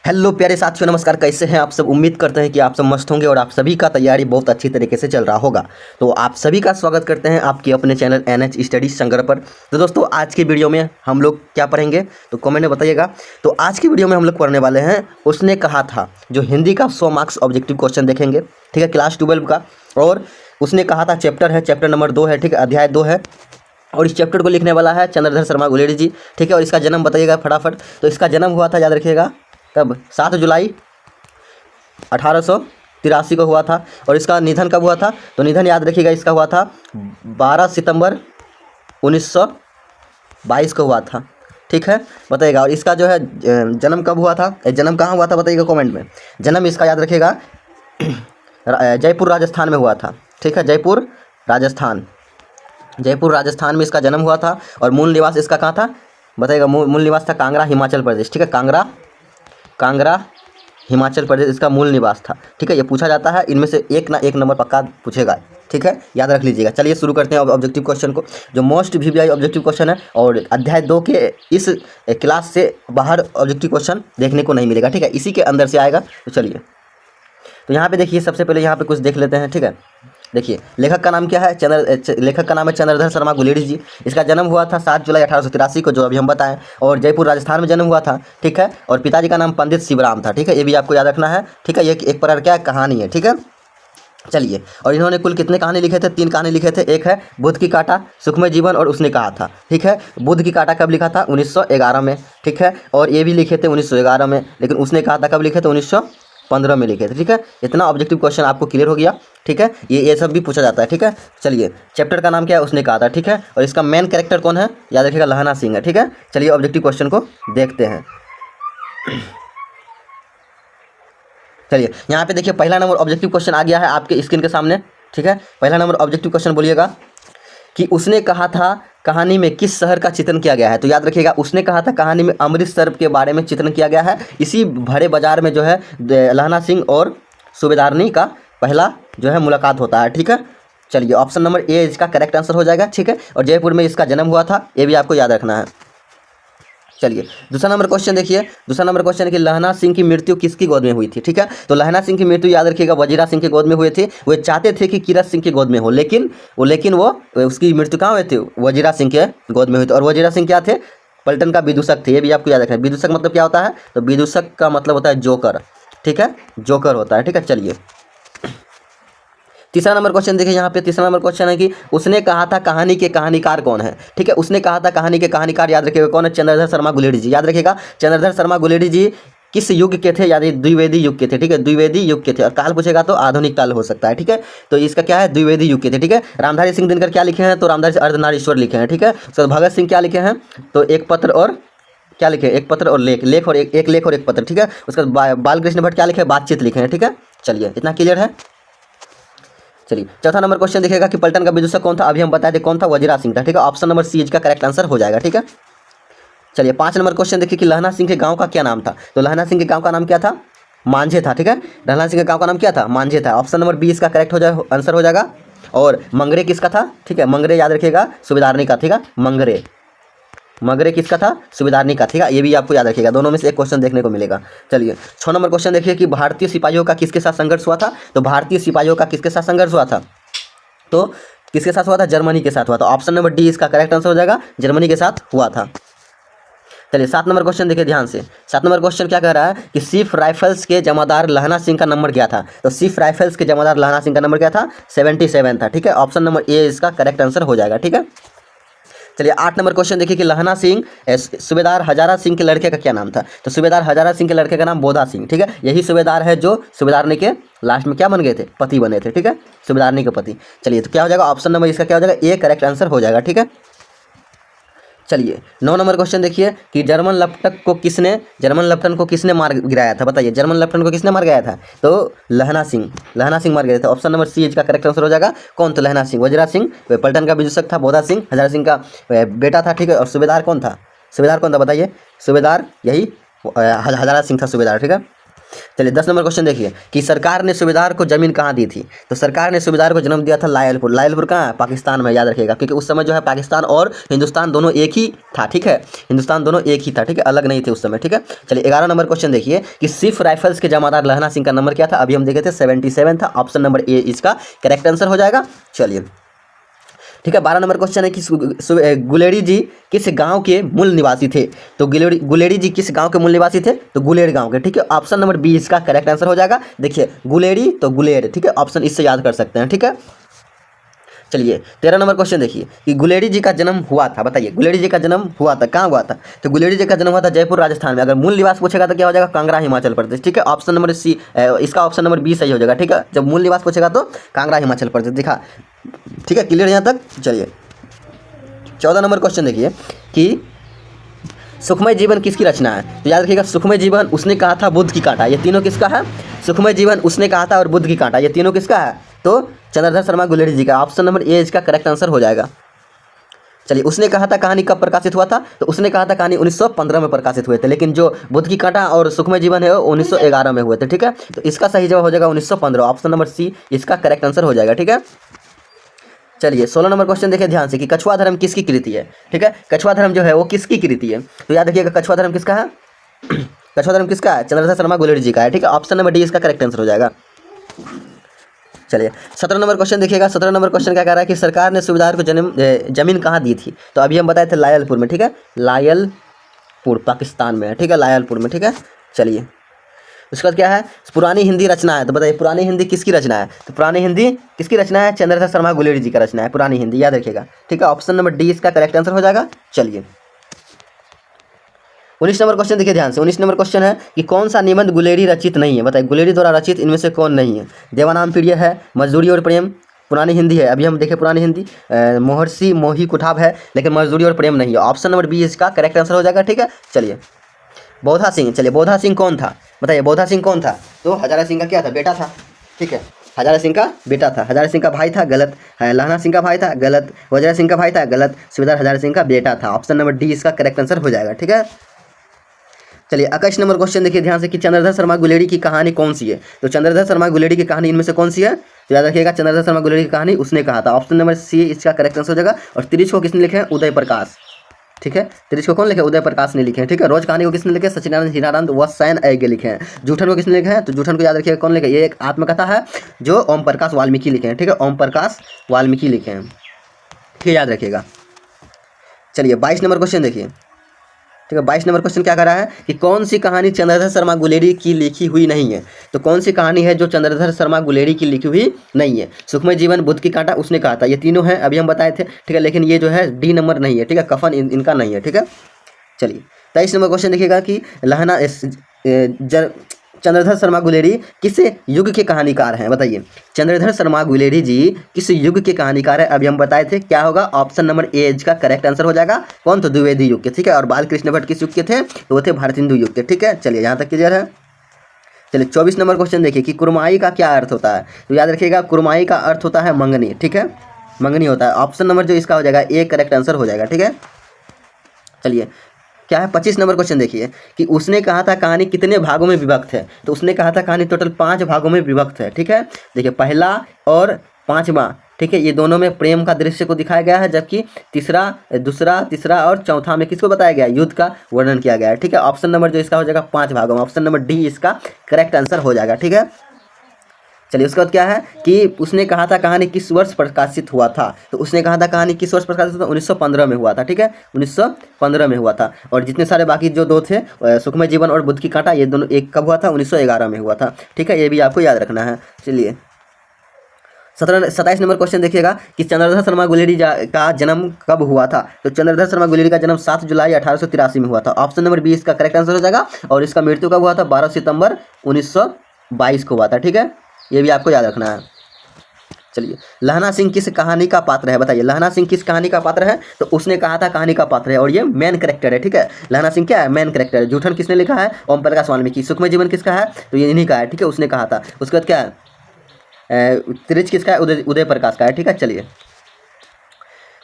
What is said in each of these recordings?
Hello प्यारे साथियों, नमस्कार। कैसे हैं आप सब? उम्मीद करते हैं कि आप सब मस्त होंगे और आप सभी का तैयारी बहुत अच्छी तरीके से चल रहा होगा। तो आप सभी का स्वागत करते हैं आपके अपने चैनल NH स्टडी संगर पर। तो दोस्तों, आज की वीडियो में हम लोग क्या पढ़ेंगे तो कमेंट में बताइएगा। तो आज की वीडियो में हम लोग पढ़ने वाले हैं उसने कहा था, जो हिंदी का 100 मार्क्स ऑब्जेक्टिव क्वेश्चन देखेंगे, ठीक है, क्लास 12 का। और उसने कहा था चैप्टर है, चैप्टर नंबर 2 है, ठीक है, अध्याय 2 है। और इस चैप्टर को लिखने वाला है चंद्रधर शर्मा गुलेरी जी, ठीक है। और इसका जन्म बताइएगा फटाफट। तो इसका जन्म हुआ था, याद रखिएगा, कब? 7 जुलाई 1883 को हुआ था। और इसका निधन कब हुआ था? तो निधन याद रखिएगा, इसका हुआ था 12 सितंबर 1922 को हुआ था, ठीक है, बताइएगा। और इसका जो है जन्म कब हुआ था, जन्म कहाँ हुआ था बताइएगा कमेंट में। जन्म इसका याद रखिएगा जयपुर राजस्थान में हुआ था, ठीक है, जयपुर राजस्थान में इसका जन्म हुआ था। और मूल निवास इसका कहाँ था बताइएगा? मूल निवास था कांगड़ा, हिमाचल प्रदेश, ठीक है, कांगड़ा हिमाचल प्रदेश इसका मूल निवास था, ठीक है। ये पूछा जाता है, इनमें से एक ना एक नंबर पक्का पूछेगा, ठीक है, याद रख लीजिएगा। चलिए शुरू करते हैं ऑब्जेक्टिव क्वेश्चन को, जो मोस्ट VVI ऑब्जेक्टिव क्वेश्चन है। और अध्याय 2 के इस क्लास से बाहर ऑब्जेक्टिव क्वेश्चन देखने को नहीं मिलेगा, ठीक है, इसी के अंदर से आएगा। तो चलिए, तो यहाँ पे देखिए, सबसे पहले यहाँ पे कुछ देख लेते हैं, ठीक है। देखिए, लेखक का नाम क्या है? लेखक का नाम है चंद्रधर शर्मा गुलेरी जी। इसका जन्म हुआ था 7 जुलाई 1883 को, जो अभी हम बताएं। और जयपुर राजस्थान में जन्म हुआ था, ठीक है। और पिताजी का नाम पंडित शिवराम था, ठीक है, ये भी आपको याद रखना है, ठीक है। ये एक प्रकार क्या कहानी है, ठीक है। चलिए, और इन्होंने कुल कितने कहानी लिखे थे? 3 कहानी लिखे थे। एक है बुद्ध की काटा, सुखमय जीवन और उसने कहा था, ठीक है। बुद्ध की काटा कब लिखा था? 1911 में, ठीक है। और ये भी लिखे थे 1911 में, लेकिन उसने कहा था कब लिखे थे? 1915 में लिखे थे, ठीक है। इतना ऑब्जेक्टिव क्वेश्चन आपको क्लियर हो गया, ठीक है। ये सब भी पूछा जाता है, ठीक है। चलिए, चैप्टर का नाम क्या है? उसने कहा था, ठीक है। और इसका मेन कैरेक्टर कौन है? याद रखिएगा, लहना सिंह है, ठीक है। चलिए ऑब्जेक्टिव क्वेश्चन को देखते हैं। चलिए, यहाँ पे देखिए, पहला नंबर ऑब्जेक्टिव क्वेश्चन आ गया है आपके स्क्रीन के सामने, ठीक है। पहला नंबर ऑब्जेक्टिव क्वेश्चन बोलिएगा कि उसने कहा था कहानी में किस शहर का चित्रण किया गया है? तो याद रखिएगा, उसने कहा था कहानी में अमृतसर के बारे में चित्रण किया गया है। इसी भरे बाजार में जो है लहना सिंह और सूबेदारनी का पहला जो है मुलाकात होता है, ठीक है। चलिए, ऑप्शन नंबर ए इसका करेक्ट आंसर हो जाएगा, ठीक है। और जयपुर में इसका जन्म हुआ था, ये भी आपको याद रखना है। चलिए, दूसरा नंबर क्वेश्चन देखिए। दूसरा नंबर क्वेश्चन है कि लहना सिंह की मृत्यु किसकी गोद में हुई थी, ठीक है। तो लहना सिंह की मृत्यु याद रखिएगा वजीरा सिंह की गोद में हुए थे। वो चाहते थे कि कीरत सिंह की गोद में हो, लेकिन वो उसकी मृत्यु कहाँ हुई थी? वजीरा सिंह के गोद में हुई थी। और वजीरा सिंह क्या थे? पलटन का विदूषक थे, ये भी आपको याद रखना है। विदूषक मतलब क्या होता है? तो विदूषक का मतलब होता है जोकर, ठीक है, जोकर होता है, ठीक है। चलिए, तीसरा नंबर क्वेश्चन देखिए। यहाँ पे तीसरा नंबर क्वेश्चन है कि उसने कहा था कहानी के कहानीकार कौन है, ठीक है। उसने कहा था कहानी के कहानीकार याद रखिएगा कौन है? चंद्रधर शर्मा गुलेरी जी। याद रखिएगा, चंद्रधर शर्मा गुलेरी जी किस युग के थे? यानी द्विवेदी युग के थे, ठीक है, द्विवेदी युग के थे। और काल पूछेगा तो आधुनिक काल हो सकता है, ठीक है। तो इसका क्या है? द्विवेदी युग के थे, ठीक है। रामधारी सिंह दिनकर क्या लिखे हैं? तो रामधारी सिंह अर्धनारीश्वर लिखे हैं, ठीक है। उसके बाद भगत सिंह क्या लिखे हैं? तो एक पत्र और क्या लिखे? एक पत्र और लेख, लेख और एक पत्र, ठीक है। उसके बाद बालकृष्ण भट्ट क्या लिखे? बातचीत लिखे हैं, ठीक है। चलिए, इतना क्लियर है। चलिए, चौथा नंबर क्वेश्चन देखिएगा कि पलटन का विदूषक कौन था? अभी हम बताए थे कौन था? वजीरा सिंह था, ठीक है। ऑप्शन नंबर सी इसका करेक्ट आंसर हो जाएगा, ठीक है। चलिए, 5 नंबर क्वेश्चन देखिए कि लहना सिंह के गांव का क्या नाम था? तो लहना सिंह के गांव का नाम क्या था? मांझे था, ठीक है। लहना सिंह के गांव का नाम क्या था? मांझे था। ऑप्शन नंबर बी इसका करेक्ट आंसर हो जाएगा। और मंगरे किसका था? ठीक है, मंगरे याद रखिएगा सूबेदारनी का, ठीक है। मंगरे किसका था? सूबेदारनी का, ठीक है। ये भी आपको याद रखिएगा, दोनों में से एक क्वेश्चन देखने को मिलेगा। चलिए, 6 नंबर क्वेश्चन देखिए कि भारतीय सिपाहियों का किसके साथ संघर्ष हुआ था? तो भारतीय सिपाहियों का किसके साथ संघर्ष हुआ था? तो किसके साथ हुआ था? जर्मनी के साथ हुआ था। ऑप्शन नंबर डी इसका करेक्ट आंसर हो जाएगा, जर्मनी के साथ हुआ था। चलिए, 7 नंबर क्वेश्चन देखिए ध्यान से। 7 नंबर क्वेश्चन क्या कह रहा है कि सिख राइफल्स के जमादार लहना सिंह का नंबर क्या था? तो सिख राइफल्स के जमादार लहना सिंह का नंबर क्या था? 77 था, ठीक है। ऑप्शन नंबर ए इसका करेक्ट आंसर हो जाएगा, ठीक है। चलिए, 8 नंबर क्वेश्चन देखिए कि लहना सिंह सूबेदार हजारा सिंह के लड़के का क्या नाम था? तो सूबेदार हजारा सिंह के लड़के का नाम बोधा सिंह, ठीक है। यही सूबेदार है जो सूबेदारनी के लास्ट में क्या बन गए थे? पति बने थे, ठीक है, सूबेदारनी के पति। चलिए, तो क्या हो जाएगा? ऑप्शन नंबर इसका क्या हो जाएगा? ए करेक्ट आंसर हो जाएगा, ठीक है। चलिए, 9 नंबर क्वेश्चन देखिए कि जर्मन लफ्टन को किसने मार गिराया था? बताइए, जर्मन लफ्टन को किसने मार गया था? तो लहना सिंह मार गए थे। ऑप्शन नंबर सी इसका करेक्ट आंसर हो जाएगा। कौन? तो लहना सिंह। वजीरा सिंह पलटन का विदूषक था, बोधा सिंह हजारा सिंह का बेटा था, ठीक है। और सूबेदार कौन था? बताइए, सूबेदार यही हजारा सिंह था, सूबेदार, ठीक है। चलिए 10 नंबर क्वेश्चन देखिए कि सरकार ने सूबेदार को जमीन कहाँ दी थी। तो सरकार ने सूबेदार को जन्म दिया था लायलपुर। लायलपुर कहाँ है? पाकिस्तान में, याद रखिएगा, क्योंकि उस समय जो है पाकिस्तान और हिंदुस्तान दोनों एक ही था, ठीक है, हिंदुस्तान दोनों एक ही था, ठीक है, अलग नहीं थे उस समय, ठीक है। चलिए 11 नंबर क्वेश्चन देखिए कि सिर्फ राइफल्स के जमादार लहना सिंह का नंबर क्या था? अभी हम देखे थे 77 था। ऑप्शन नंबर ए इसका करेक्ट आंसर हो जाएगा। चलिए ठीक है, 12 नंबर क्वेश्चन है कि गुलेरी जी किस गांव के मूल निवासी थे। तो गुलेरी जी किस गांव के मूल निवासी थे? तो गुलेर गांव के, ठीक है, ऑप्शन नंबर बी इसका करेक्ट आंसर हो जाएगा। देखिए गुलेरी तो गुलेर, ठीक है, ऑप्शन इससे याद कर सकते हैं, ठीक है। चलिए 13 नंबर क्वेश्चन देखिए कि गुलेरी जी का जन्म हुआ था, बताइए गुलेरी जी का जन्म हुआ था कहाँ हुआ था? तो गुलेरी जी का जन्म हुआ था जयपुर राजस्थान में। अगर मूल निवास पूछेगा तो क्या हो जाएगा? कांगड़ा हिमाचल प्रदेश, ठीक है, ऑप्शन नंबर सी इसका ऑप्शन नंबर बी सही हो जाएगा, ठीक है। जब मूल निवास पूछेगा तो कांगड़ा हिमाचल प्रदेश, दिखा, ठीक है, क्लियर यहाँ तक। चलिए 14 नंबर क्वेश्चन देखिए कि सुखमय जीवन किसकी रचना है। तो याद रखिएगा सुखमय जीवन उसने कहा था बुद्ध की कांटा, ये तीनों किसका है? सुखमय जीवन उसने कहा था और बुद्ध की कांटा, ये तीनों किसका है? तो चंद्रधर शर्मा गुलेरी जी का, ऑप्शन नंबर ए इसका करेक्ट आंसर हो जाएगा। चलिए उसने कहा था कहानी कब प्रकाशित हुआ था? तो उसने कहा था कहानी 1915 में प्रकाशित हुए थे, लेकिन जो बुद्ध की कांटा और सुखमय जीवन है वो 1911 में हुए थे, ठीक है। तो इसका सही जवाब हो जाएगा 1915, ऑप्शन नंबर सी इसका करेक्ट आंसर हो जाएगा, ठीक है। चलिए 16 नंबर क्वेश्चन देखिए ध्यान से कि कछुआ धर्म किसकी कृति है, ठीक है, कछुआ धर्म जो है वो किसकी कृति है? तो याद रखिएगा कछुआ धर्म किसका है? कछुआ धर्म किसका है? चंद्रधर शर्मा गुलेरी जी का है, ठीक है, ऑप्शन नंबर डी इसका करेक्ट आंसर हो जाएगा। चलिए 17 नंबर क्वेश्चन देखिएगा। 17 नंबर क्वेश्चन क्या कह रहा है कि सरकार ने सूबेदार को जमीन कहाँ दी थी? तो अभी हम बताए थे लायलपुर में, ठीक है, लायलपुर पाकिस्तान में है, ठीक है, लायलपुर में, ठीक है। चलिए उसके बाद क्या है? पुरानी हिंदी रचना है। तो बताइए पुरानी हिंदी किसकी रचना है? तो पुरानी हिंदी किसकी रचना है? चंद्रधर शर्मा गुलेरी जी का रचना है पुरानी हिंदी, याद रखिएगा, ठीक है, ऑप्शन नंबर डी इसका करेक्ट आंसर हो जाएगा। चलिए 19 नंबर क्वेश्चन देखिए ध्यान से। 19 नंबर क्वेश्चन है कि कौन सा निबंध गुलेरी रचित नहीं है? बताइए गुलेरी द्वारा रचित इनमें से कौन नहीं है? देवानाम प्रिय है, मजदूरी और प्रेम, पुरानी हिंदी है, अभी हम देखें पुरानी हिंदी, मोहर्षि मोही कुठाब है, लेकिन मजदूरी और प्रेम नहीं है, ऑप्शन नंबर बी इसका करेक्ट आंसर हो जाएगा, ठीक है। चलिए बोधा सिंह, चलिए बोधा सिंह कौन था? बताइए बोधा सिंह कौन था? तो हजारा सिंह का क्या था? बेटा था, ठीक है, हजारा सिंह का बेटा था, हजारा सिंह का भाई था, गलत, लहना सिंह का भाई था, गलत, वजरा सिंह का भाई था, गलत, सूबेदार हजारा सिंह का बेटा था, ऑप्शन नंबर डी इसका करेक्ट आंसर हो जाएगा, ठीक है। चलिए 21 नंबर क्वेश्चन देखिए ध्यान से कि चंद्रधर शर्मा गुलेरी की कहानी कौन सी है? तो चंद्रधर शर्मा गुलेरी की कहानी इनमें से कौन सी है? तो याद रखिएगा चंद्रधर शर्मा गुलेरी की कहानी उसने कहा था, ऑप्शन नंबर सी इसका करेक्ट आंसर हो जाएगा। और तिरिच को किसने लिखे हैं? उदय प्रकाश, ठीक है, तिरिच को कौन लिखे? उदय प्रकाश ने लिखे हैं, ठीक है। रोज कहानी को किसने लिखे? सचिदानंद हीरानंद व सैन ऐगे लिखे हैं। जूठन को किसने लिखे हैं? तो जूठन को याद रखिएगा कौन लिखे? ये एक आत्मकथा है जो ओम प्रकाश वाल्मीकि लिखे हैं, ठीक है, ओम प्रकाश वाल्मीकि लिखे हैं, ठीक है, याद रखिएगा। चलिए 22 नंबर क्वेश्चन देखिए, ठीक है, 22 नंबर क्वेश्चन क्या कर रहा है कि कौन सी कहानी चंद्रधर शर्मा गुलेरी की लिखी हुई नहीं है? तो कौन सी कहानी है जो चंद्रधर शर्मा गुलेरी की लिखी हुई नहीं है? सुखमय जीवन, बुद्ध की कांटा उसने कहा था, ये तीनों हैं, अभी हम बताए थे, ठीक है, लेकिन ये जो है डी नंबर नहीं है, ठीक है, कफन इनका नहीं है, ठीक है। चलिए 23 नंबर क्वेश्चन देखिएगा कि लहना चंद्रधर शर्मा गुलेरी किस युग के कहानीकार हैं? बताइए चंद्रधर शर्मा गुलेरी जी किस युग के कहानीकार है? अभी हम बताए थे, क्या होगा? ऑप्शन नंबर ए इसका करेक्ट आंसर हो जाएगा। कौन? तो द्विवेदी युग के, ठीक है, और बालकृष्ण भट्ट किस युग के थे? तो वो थे भारतेंदु युग के, ठीक है। चलिए यहाँ तक क्लियर है। चलिए 24 नंबर क्वेश्चन देखिए कि कुरमाई का क्या अर्थ होता है? तो याद रखिएगा कुरमाई का अर्थ होता है मंगनी, ठीक है, मंगनी होता है, ऑप्शन नंबर जो इसका हो जाएगा ए करेक्ट आंसर हो जाएगा, ठीक है। चलिए क्या है 25 नंबर क्वेश्चन देखिए कि उसने कहा था कहानी कितने भागों में विभक्त है? तो उसने कहा था कहानी टोटल 5 भागों में विभक्त है, ठीक है। देखिए पहला और 5वां, ठीक है, ये दोनों में प्रेम का दृश्य को दिखाया गया है, जबकि दूसरा तीसरा और चौथा में किसको बताया गया? युद्ध का वर्णन किया गया है, ठीक है। ऑप्शन नंबर जो इसका हो जाएगा 5 भागों में, ऑप्शन नंबर डी इसका करेक्ट आंसर हो जाएगा, ठीक है। चलिए उसके बाद क्या है कि उसने कहा था कहानी किस वर्ष प्रकाशित हुआ था? तो उसने कहा था कहानी किस वर्ष प्रकाशित हुआ था? 1915 में हुआ था, ठीक है, 1915 में हुआ था। और जितने सारे बाकी जो दो थे सुखमय जीवन और बुद्ध की कांटा, ये दोनों एक कब हुआ था? 1911 में हुआ था, ठीक है, ये भी आपको याद रखना है। चलिए 27 नंबर क्वेश्चन देखिएगा कि चंद्रधर शर्मा गुलेरी का जन्म कब हुआ था? तो चंद्रधर शर्मा गुलेरी का जन्म 7 जुलाई 1883 में हुआ था, ऑप्शन नंबर बी इसका करेक्ट आंसर हो जाएगा। और इसका मृत्यु कब हुआ था? 12 सितंबर 1922 को हुआ था, ठीक है, ये भी आपको याद रखना है। चलिए लहना सिंह किस कहानी का पात्र है? बताइए लहना सिंह किस कहानी का पात्र है? तो उसने कहा था कहानी का पात्र है और ये मेन कैरेक्टर है, ठीक है। लहना सिंह क्या है? मेन कैरेक्टर है। जूठन किसने लिखा है? ओम प्रकाश वाल्मीकि। सुखमय जीवन किसका है? तो ये इन्हीं का है, ठीक है, उसने कहा था। उसके बाद क्या है? तिरिच किसका है? उदय प्रकाश का है, ठीक है। चलिए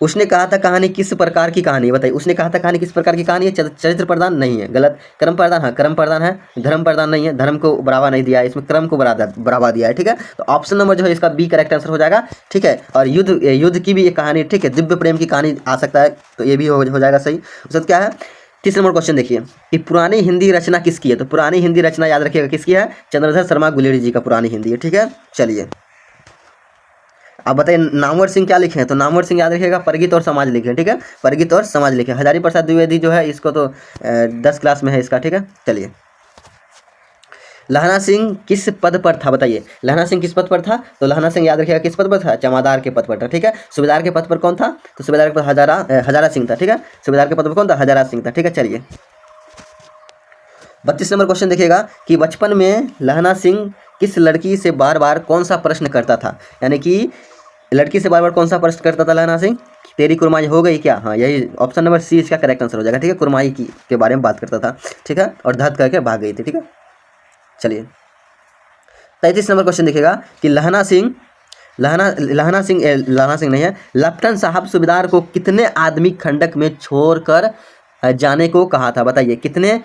उसने कहा था कहानी किस प्रकार की कहानी है, बताइए। उसने कहा था कहानी किस प्रकार की कहानी है, चरित्र प्रधान नहीं है, गलत। कर्म प्रधान, हाँ कर्म प्रधान है, धर्म प्रधान नहीं है, धर्म को बढ़ावा नहीं दिया है, इसमें क्रम को बढ़ावा दिया है, ठीक है। तो ऑप्शन नंबर जो है इसका बी करेक्ट आंसर हो जाएगा, ठीक है। और युद्ध की भी एक कहानी, ठीक है, दिव्य प्रेम की कहानी आ सकता है, तो ये भी हो जाएगा सही। उसके बाद क्या है, 30 नंबर क्वेश्चन देखिए कि पुरानी हिंदी रचना किसकी है। तो पुरानी हिंदी रचना याद रखिएगा किसकी है, चंद्रधर शर्मा गुलेरी जी का पुरानी हिंदी है, ठीक है। चलिए अब बताइए नामवर सिंह क्या लिखे हैं। तो नामवर सिंह याद रखिएगा परगित और समाज लिखे हैं, ठीक है, परगित और समाज लिखे। हजारी प्रसाद द्विवेदी जो है इसको तो 10 क्लास में है इसका, ठीक है। चलिए लहना सिंह किस पद पर था, बताइए। लहना सिंह किस पद पर था, तो लहना सिंह याद रखिएगा किस पद पर था, जमादार के पद पर था, ठीक है। सूबेदार के पद पर कौन था, तो सूबेदार के पद हजारा सिंह था, ठीक है। सूबेदार के पद पर कौन था, हजारा सिंह था, ठीक है। चलिए 32 नंबर क्वेश्चन देखिएगा कि बचपन में लहना सिंह किस लड़की से बार बार कौन सा प्रश्न करता था, यानी कि लड़की से बार बार कौन सा प्रश्न करता था लहना सिंह, तेरी कुरमाई हो गई क्या, हाँ यही ऑप्शन नंबर सी इसका करेक्ट आंसर हो जाएगा, ठीक है। कुरमाई की के बारे में बात करता था, ठीक है, और धत करके भाग गई थी, ठीक है। चलिए 33 नंबर क्वेश्चन देखिएगा कि लहना सिंह नहीं है, लेफ्टिनेंट साहब सूबेदार को कितने आदमी खंडक में छोड़कर जाने को कहा था, बताइए। कितने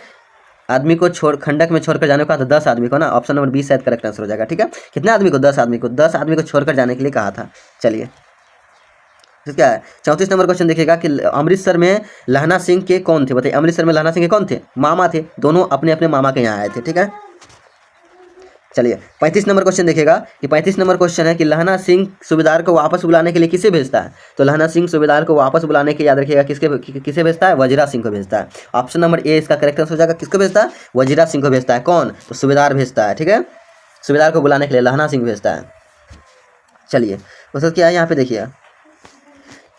आदमी को खंडक में छोड़कर जाने को कहा था, 10 आदमी को ना, ऑप्शन नंबर 20 शायद करेक्ट आंसर हो जाएगा, ठीक है। कितने आदमी को, 10 आदमी को, 10 आदमी को छोड़कर जाने के लिए कहा था। चलिए क्या है 34 नंबर क्वेश्चन देखिएगा कि अमृतसर में लहना सिंह के कौन थे, बताइए। अमृतसर में लहना सिंह के कौन थे, मामा थे, दोनों अपने अपने मामा के यहाँ आए थे, ठीक है। चलिए 35 नंबर क्वेश्चन देखिएगा कि 35 नंबर क्वेश्चन है कि लहना सिंह सूबेदार को वापस बुलाने के लिए किसे भेजता है। तो लहना सिंह सूबेदार को वापस बुलाने के याद रखिएगा किसे भेजता है, वजीरा सिंह को भेजता है। ऑप्शन नंबर ए इसका करेक्ट आंसर हो जाएगा, किसको भेजता है, वजीरा सिंह को भेजता है। कौन, तो सूबेदार भेजता है, ठीक है। सूबेदार को बुलाने के लिए लहना सिंह भेजता है। चलिए उसका क्या है यहाँ पे देखिए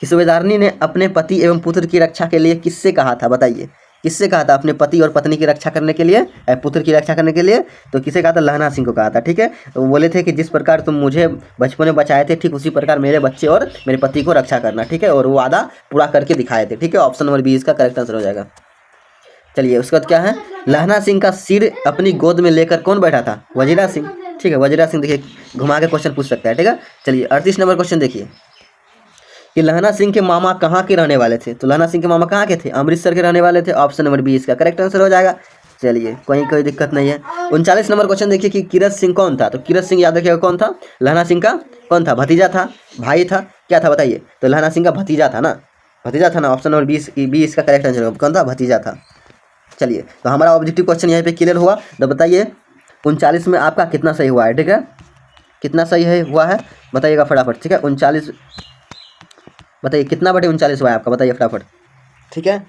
कि सूबेदारनी ने अपने पति एवं पुत्र की रक्षा के लिए किससे कहा था, बताइए। किससे कहा था, अपने पति और पत्नी की रक्षा करने के लिए, पुत्र की रक्षा करने के लिए, तो किसे कहा था, लहना सिंह को कहा था, ठीक है। तो वो बोले थे कि जिस प्रकार तुम मुझे बचपन में बचाए थे, ठीक उसी प्रकार मेरे बच्चे और मेरे पति को रक्षा करना, ठीक है। और वो वादा पूरा करके दिखाए थे, ठीक है। ऑप्शन नंबर 20 का करेक्ट आंसर हो जाएगा। चलिए उसके बाद क्या है, लहना सिंह का सिर अपनी गोद में लेकर कौन बैठा था, वजीरा सिंह, ठीक है। वजीरा सिंह देखिए घुमा के क्वेश्चन पूछ सकता है, ठीक है। चलिए 38 नंबर क्वेश्चन देखिए कि लहना सिंह के मामा कहाँ के रहने वाले थे। तो लहना सिंह के मामा कहाँ के थे, अमृतसर के रहने वाले थे। ऑप्शन नंबर 20 का करेक्ट आंसर हो जाएगा। चलिए कोई दिक्कत नहीं है। 39 नंबर क्वेश्चन देखिए कि कीरत सिंह कौन था। तो कीरत सिंह याद रखिएगा कौन था, लहना सिंह का कौन था, भतीजा था, भाई था, क्या था बताइए। तो लहना सिंह का भतीजा था ना, ऑप्शन नंबर 20 का करेक्ट आंसर कौन था, भतीजा था। चलिए तो हमारा ऑब्जेक्टिव क्वेश्चन यहाँ पे क्लियर हुआ। तो बताइए 39 में आपका कितना सही हुआ है, ठीक है, कितना सही है हुआ है बताइएगा फटाफट, ठीक है। 39 बताइए कितना बटे 39 हुआ है आपका, बताइए फटाफट, ठीक है।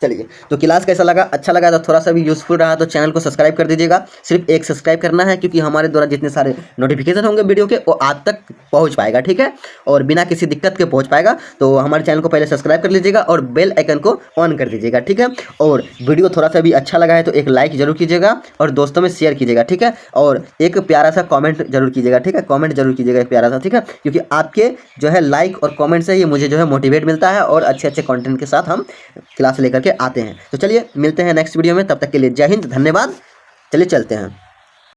चलिए तो क्लास कैसा लगा, अच्छा लगा तो थोड़ा सा भी यूजफुल रहा तो चैनल को सब्सक्राइब कर दीजिएगा। सिर्फ एक सब्सक्राइब करना है, क्योंकि हमारे द्वारा जितने सारे नोटिफिकेशन होंगे वीडियो के वो आप तक पहुंच पाएगा, ठीक है, और बिना किसी दिक्कत के पहुंच पाएगा। तो हमारे चैनल को पहले सब्सक्राइब कर लीजिएगा और बेल आइकन को ऑन कर दीजिएगा, ठीक है। और वीडियो थोड़ा सा भी अच्छा लगा है तो एक लाइक जरूर कीजिएगा और दोस्तों में शेयर कीजिएगा, ठीक है। और एक प्यारा सा कॉमेंट जरूर कीजिएगा, ठीक है, कॉमेंट जरूर कीजिएगा एक प्यारा सा, ठीक है, क्योंकि आपके जो है लाइक और कॉमेंट से ही मुझे जो है मोटिवेट मिलता है और अच्छे अच्छे कंटेंट के साथ हम क्लास लेकर के आते हैं। तो चलिए मिलते हैं नेक्स्ट वीडियो में, तब तक के लिए जय हिंद, धन्यवाद। चलिए चलते हैं।